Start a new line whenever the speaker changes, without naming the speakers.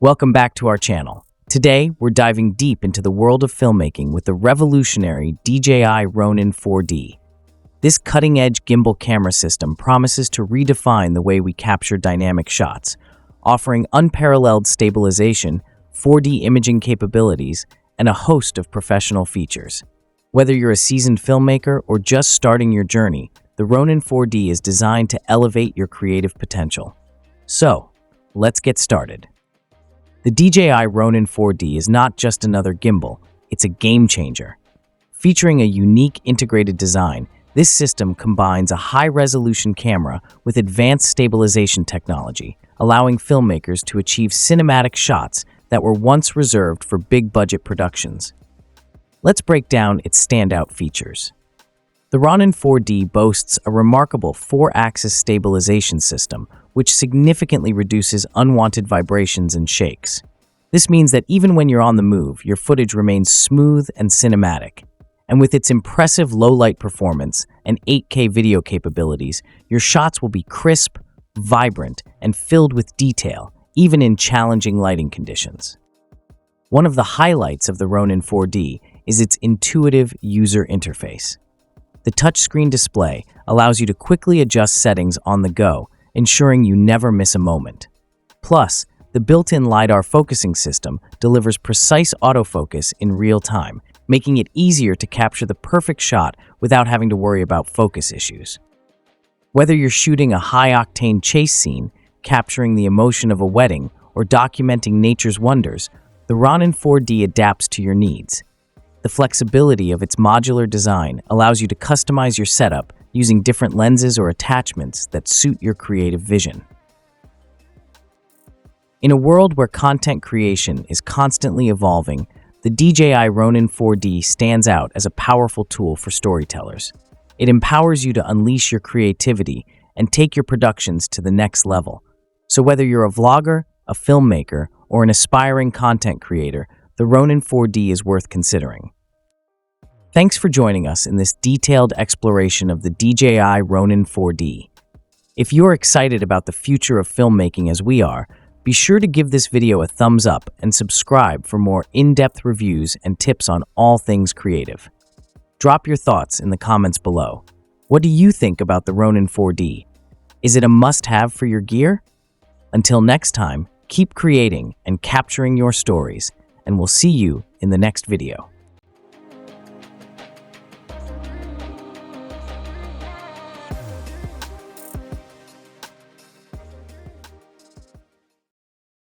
Welcome back to our channel. Today, we're diving deep into the world of filmmaking with the revolutionary DJI Ronin 4D. This cutting-edge gimbal camera system promises to redefine the way we capture dynamic shots, offering unparalleled stabilization, 4D imaging capabilities, and a host of professional features. Whether you're a seasoned filmmaker or just starting your journey, the Ronin 4D is designed to elevate your creative potential. So, let's get started. The DJI Ronin 4D is not just another gimbal, it's a game changer. Featuring a unique integrated design, this system combines a high-resolution camera with advanced stabilization technology, allowing filmmakers to achieve cinematic shots that were once reserved for big-budget productions. Let's break down its standout features. The Ronin 4D boasts a remarkable 4-axis stabilization system, which significantly reduces unwanted vibrations and shakes. This means that even when you're on the move, your footage remains smooth and cinematic. And with its impressive low-light performance and 8K video capabilities, your shots will be crisp, vibrant, and filled with detail, even in challenging lighting conditions. One of the highlights of the Ronin 4D is its intuitive user interface. The touchscreen display allows you to quickly adjust settings on the go, ensuring you never miss a moment. Plus, the built-in LiDAR focusing system delivers precise autofocus in real time, making it easier to capture the perfect shot without having to worry about focus issues. Whether you're shooting a high-octane chase scene, capturing the emotion of a wedding, or documenting nature's wonders, the Ronin 4D adapts to your needs. The flexibility of its modular design allows you to customize your setup using different lenses or attachments that suit your creative vision. In a world where content creation is constantly evolving, the DJI Ronin 4D stands out as a powerful tool for storytellers. It empowers you to unleash your creativity and take your productions to the next level. So whether you're a vlogger, a filmmaker, or an aspiring content creator, the Ronin 4D is worth considering. Thanks for joining us in this detailed exploration of the DJI Ronin 4D. If you're excited about the future of filmmaking as we are, be sure to give this video a thumbs up and subscribe for more in-depth reviews and tips on all things creative. Drop your thoughts in the comments below. What do you think about the Ronin 4D? Is it a must-have for your gear? Until next time, keep creating and capturing your stories, and we'll see you in the next video.